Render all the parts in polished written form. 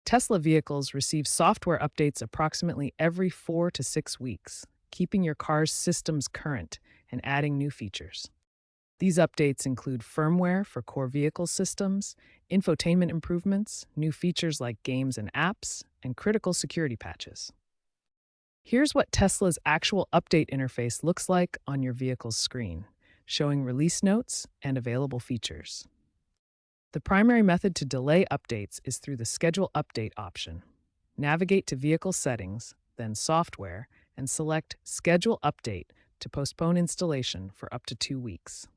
Tesla vehicles receive software updates approximately every 4 to 6 weeks, keeping your car's systems current and adding new features. These updates include firmware for core vehicle systems, infotainment improvements, new features like games and apps, and critical security patches. Here's what Tesla's actual update interface looks like on your vehicle's screen, showing release notes and available features. The primary method to delay updates is through the Schedule Update option. Navigate to Vehicle Settings, then Software, and select Schedule Update to postpone installation for up to 2 weeks.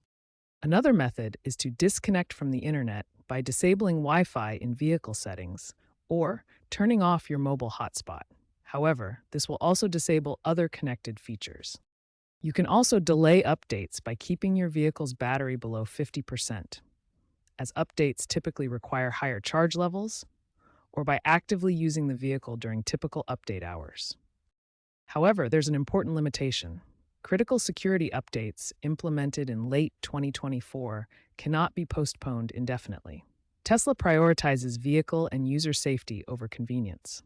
Another method is to disconnect from the internet by disabling Wi-Fi in vehicle settings or turning off your mobile hotspot. However, this will also disable other connected features. You can also delay updates by keeping your vehicle's battery below 50%, as updates typically require higher charge levels, or by actively using the vehicle during typical update hours. However, there's an important limitation. Critical security updates implemented in late 2024 cannot be postponed indefinitely. Tesla prioritizes vehicle and user safety over convenience.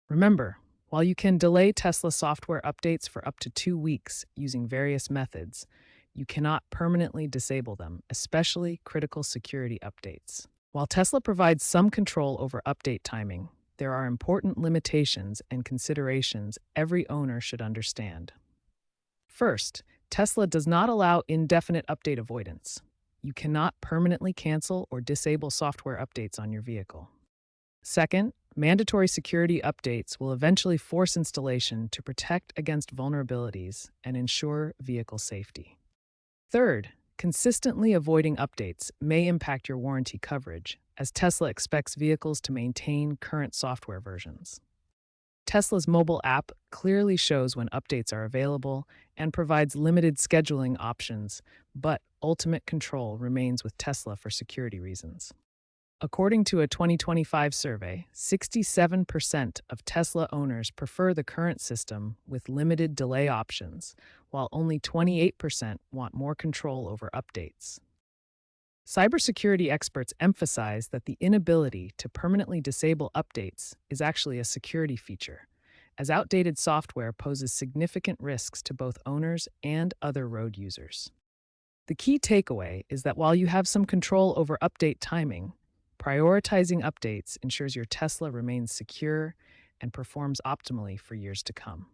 Remember, while you can delay Tesla software updates for up to 2 weeks using various methods, you cannot permanently disable them, especially critical security updates. While Tesla provides some control over update timing, there are important limitations and considerations every owner should understand. First, Tesla does not allow indefinite update avoidance. You cannot permanently cancel or disable software updates on your vehicle. Second, mandatory security updates will eventually force installation to protect against vulnerabilities and ensure vehicle safety. Third, consistently avoiding updates may impact your warranty coverage, as Tesla expects vehicles to maintain current software versions. Tesla's mobile app clearly shows when updates are available and provides limited scheduling options, but ultimate control remains with Tesla for security reasons. According to a 2025 survey, 67% of Tesla owners prefer the current system with limited delay options, while only 28% want more control over updates. Cybersecurity experts emphasize that the inability to permanently disable updates is actually a security feature, as outdated software poses significant risks to both owners and other road users. The key takeaway is that while you have some control over update timing, prioritizing updates ensures your Tesla remains secure and performs optimally for years to come.